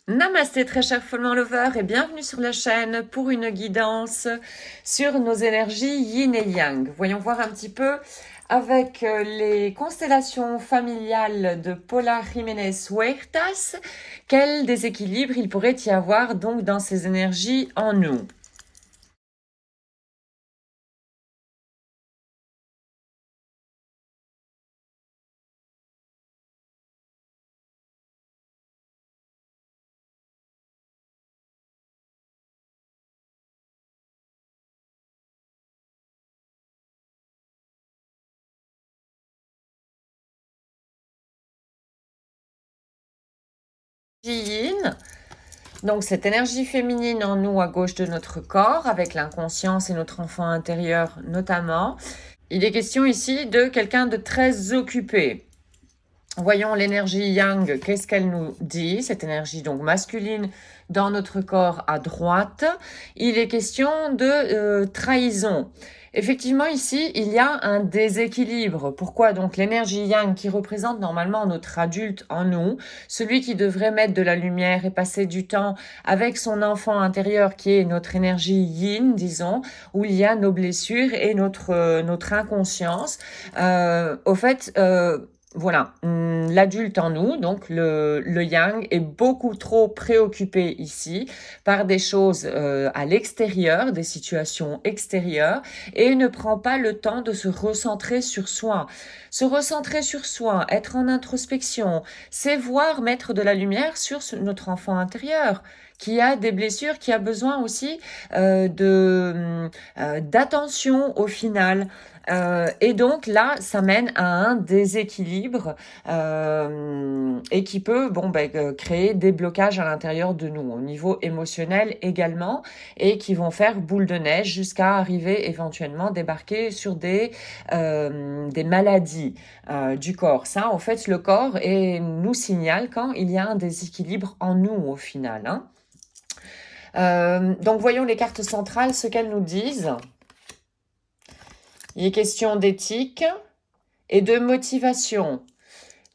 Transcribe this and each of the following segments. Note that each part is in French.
Namasté très chers Follement Lovers et bienvenue sur la chaîne pour une guidance sur nos énergies yin et yang. Voyons voir un petit peu avec les constellations familiales de Paula Jiménez Huertas, quel déséquilibre il pourrait y avoir donc dans ces énergies en nous. Yin, donc cette énergie féminine en nous à gauche de notre corps, avec l'inconscience et notre enfant intérieur notamment. Il est question ici de quelqu'un de très occupé. Voyons l'énergie yang, qu'est-ce qu'elle nous dit? Cette énergie donc masculine dans notre corps à droite. Il est question de trahison. Effectivement, ici, il y a un déséquilibre. Pourquoi? Donc l'énergie yang qui représente normalement notre adulte en nous, celui qui devrait mettre de la lumière et passer du temps avec son enfant intérieur qui est notre énergie yin, disons, où il y a nos blessures et notre inconscience. Au fait, voilà, l'adulte en nous, donc le yang, est beaucoup trop préoccupé ici par des choses à l'extérieur, des situations extérieures, et ne prend pas le temps de se recentrer sur soi. Se recentrer sur soi, être en introspection, c'est voir mettre de la lumière sur notre enfant intérieur, qui a des blessures, qui a besoin aussi d'attention au final. Et donc là, ça mène à un déséquilibre et qui peut créer des blocages à l'intérieur de nous, au niveau émotionnel également, et qui vont faire boule de neige jusqu'à arriver éventuellement débarquer sur des maladies du corps. Ça, en fait, le corps nous signale quand il y a un déséquilibre en nous au final. Donc voyons les cartes centrales, ce qu'elles nous disent. Il est question d'éthique et de motivation.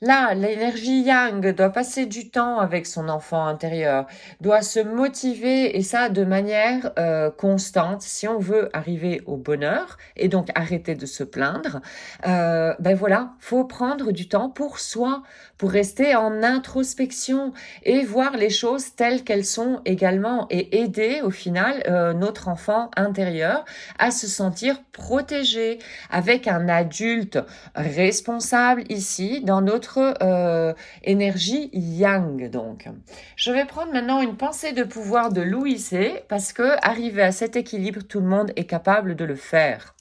Là, l'énergie yang doit passer du temps avec son enfant intérieur, doit se motiver et ça de manière constante si on veut arriver au bonheur et donc arrêter de se plaindre. Voilà, faut prendre du temps pour soi, pour rester en introspection et voir les choses telles qu'elles sont également et aider au final notre enfant intérieur à se sentir protégé avec un adulte responsable ici dans notre énergie yang donc. Je vais prendre maintenant une pensée de pouvoir de Louis C parce que arrivé à cet équilibre, tout le monde est capable de le faire.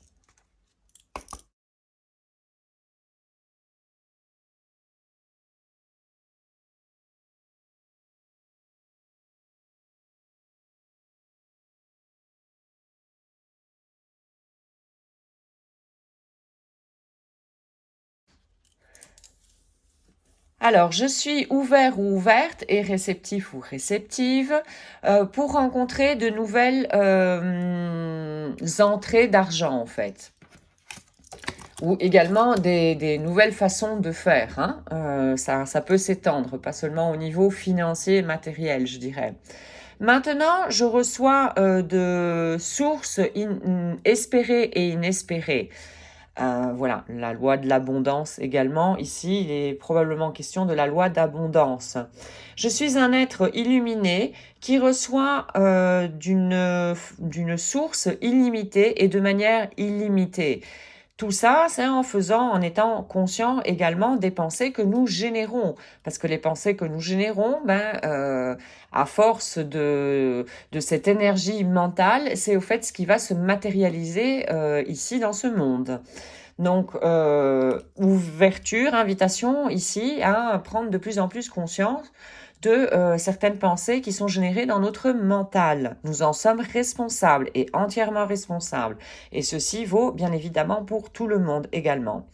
Alors, je suis ouvert ou ouverte et réceptif ou réceptive pour rencontrer de nouvelles entrées d'argent, en fait. Ou également des nouvelles façons de faire. Ça peut s'étendre, pas seulement au niveau financier et matériel, je dirais. Maintenant, je reçois de sources espérées et inespérées. Voilà, la loi de l'abondance également. Ici, il est probablement question de la loi d'abondance. Je suis un être illuminé qui reçoit d'une source illimitée et de manière illimitée. Tout ça, c'est en étant conscient également des pensées que nous générons. Parce que les pensées que nous générons, à force de cette énergie mentale, c'est au fait ce qui va se matérialiser ici dans ce monde. Donc, ouverture, invitation ici à prendre de plus en plus conscience de certaines pensées qui sont générées dans notre mental. Nous en sommes responsables et entièrement responsables. Et ceci vaut bien évidemment pour tout le monde également.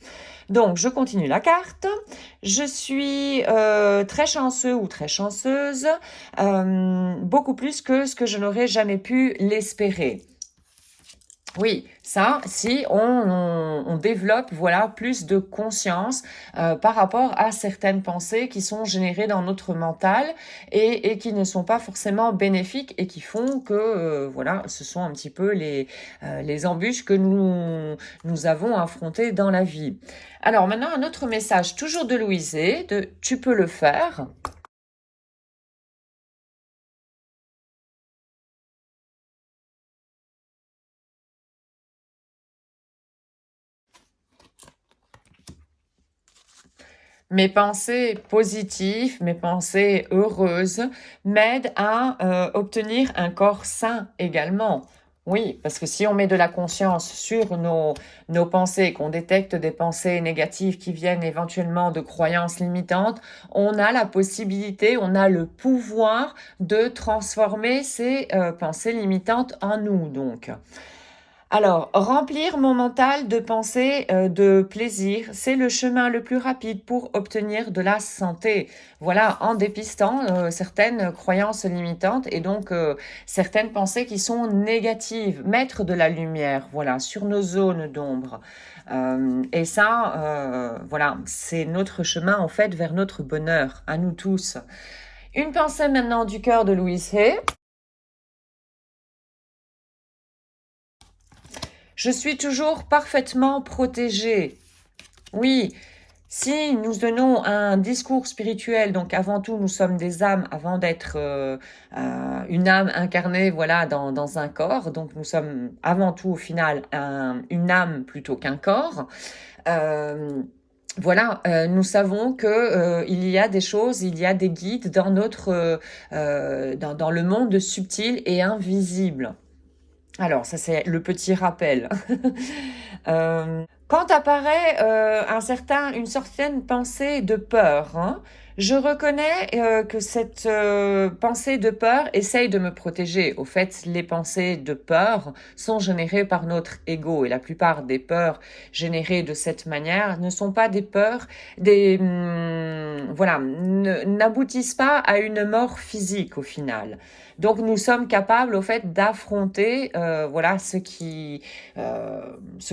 Donc, je continue la carte. Je suis très chanceux ou très chanceuse, beaucoup plus que ce que je n'aurais jamais pu l'espérer. Oui, ça, si on développe voilà plus de conscience par rapport à certaines pensées qui sont générées dans notre mental et qui ne sont pas forcément bénéfiques et qui font que voilà, ce sont un petit peu les embûches que nous avons affrontées dans la vie. Alors maintenant, un autre message, toujours de Louisée, de tu peux le faire. Mes pensées positives, mes pensées heureuses m'aident à obtenir un corps sain également. Oui, parce que si on met de la conscience sur nos pensées, qu'on détecte des pensées négatives qui viennent éventuellement de croyances limitantes, on a la possibilité, on a le pouvoir de transformer ces pensées limitantes en nous, donc. Alors, remplir mon mental de pensées de plaisir, c'est le chemin le plus rapide pour obtenir de la santé. Voilà, en dépistant certaines croyances limitantes et donc certaines pensées qui sont négatives. Mettre de la lumière, voilà, sur nos zones d'ombre. Et ça, voilà, c'est notre chemin en fait vers notre bonheur, à nous tous. Une pensée maintenant du cœur de Louise Hay. Je suis toujours parfaitement protégée. Oui, si nous donnons un discours spirituel, donc avant tout, nous sommes des âmes avant d'être une âme incarnée, voilà, dans un corps. Donc nous sommes avant tout, au final, une âme plutôt qu'un corps. Euh, voilà, nous savons que il y a des choses, il y a des guides dans dans le monde subtil et invisible. Alors, ça c'est le petit rappel. Quand apparaît une certaine pensée de peur, hein, je reconnais que cette pensée de peur essaye de me protéger. Au fait, les pensées de peur sont générées par notre ego et la plupart des peurs générées de cette manière ne sont pas des peurs, voilà, n'aboutissent pas à une mort physique au final. Donc nous sommes capables au fait d'affronter voilà ce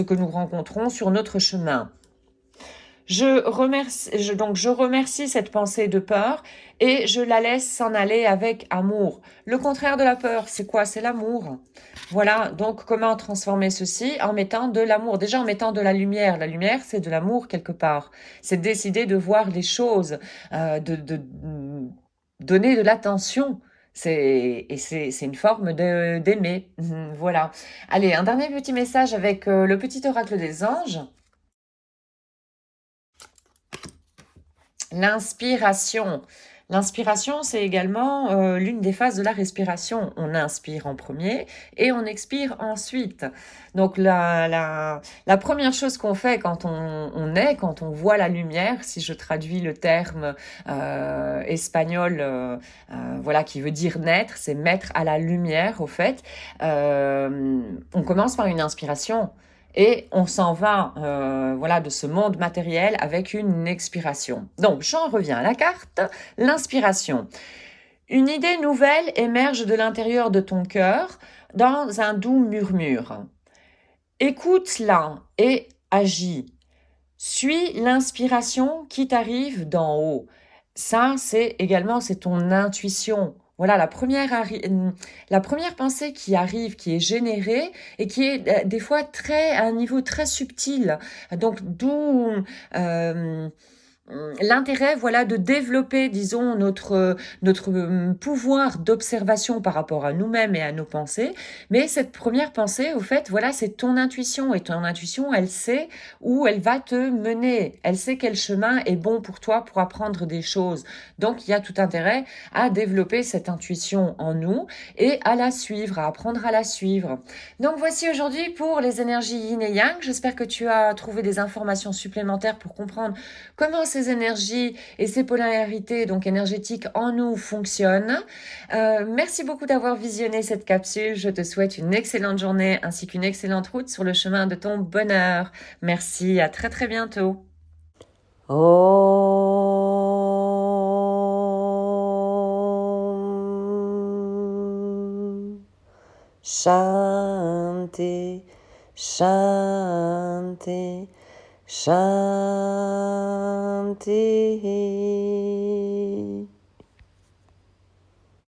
que nous rencontrons sur notre chemin. Donc je remercie cette pensée de peur et je la laisse s'en aller avec amour. Le contraire de la peur, c'est quoi? C'est l'amour. Voilà, donc comment transformer ceci? En mettant de l'amour. Déjà en mettant de la lumière. La lumière, c'est de l'amour quelque part. C'est décider de voir les choses, de donner de l'attention. C'est une forme d'aimer. Voilà. Allez, un dernier petit message avec le petit oracle des anges. L'inspiration. L'inspiration, c'est également l'une des phases de la respiration. On inspire en premier et on expire ensuite. Donc la première chose qu'on fait quand quand on voit la lumière, si je traduis le terme espagnol, voilà, qui veut dire naître, c'est mettre à la lumière, au fait. On commence par une inspiration. Et on s'en va voilà, de ce monde matériel avec une expiration. Donc, j'en reviens à la carte. L'inspiration. Une idée nouvelle émerge de l'intérieur de ton cœur dans un doux murmure. Écoute-la et agis. Suis l'inspiration qui t'arrive d'en haut. Ça, c'est ton intuition. Voilà, la première pensée qui arrive, qui est générée et qui est des fois à un niveau très subtil. Donc, d'où l'intérêt, voilà, de développer, disons, notre pouvoir d'observation par rapport à nous-mêmes et à nos pensées. Mais cette première pensée, au fait, voilà, c'est ton intuition. Et ton intuition, elle sait où elle va te mener. Elle sait quel chemin est bon pour toi pour apprendre des choses. Donc, il y a tout intérêt à développer cette intuition en nous et à la suivre, à apprendre à la suivre. Donc, voici aujourd'hui pour les énergies yin et yang. J'espère que tu as trouvé des informations supplémentaires pour comprendre comment ces énergies et ces polarités donc énergétiques en nous fonctionnent. Merci beaucoup d'avoir visionné cette capsule. Je te souhaite une excellente journée ainsi qu'une excellente route sur le chemin de ton bonheur. Merci, à très très bientôt. Om Shanti Shanti, Shanti.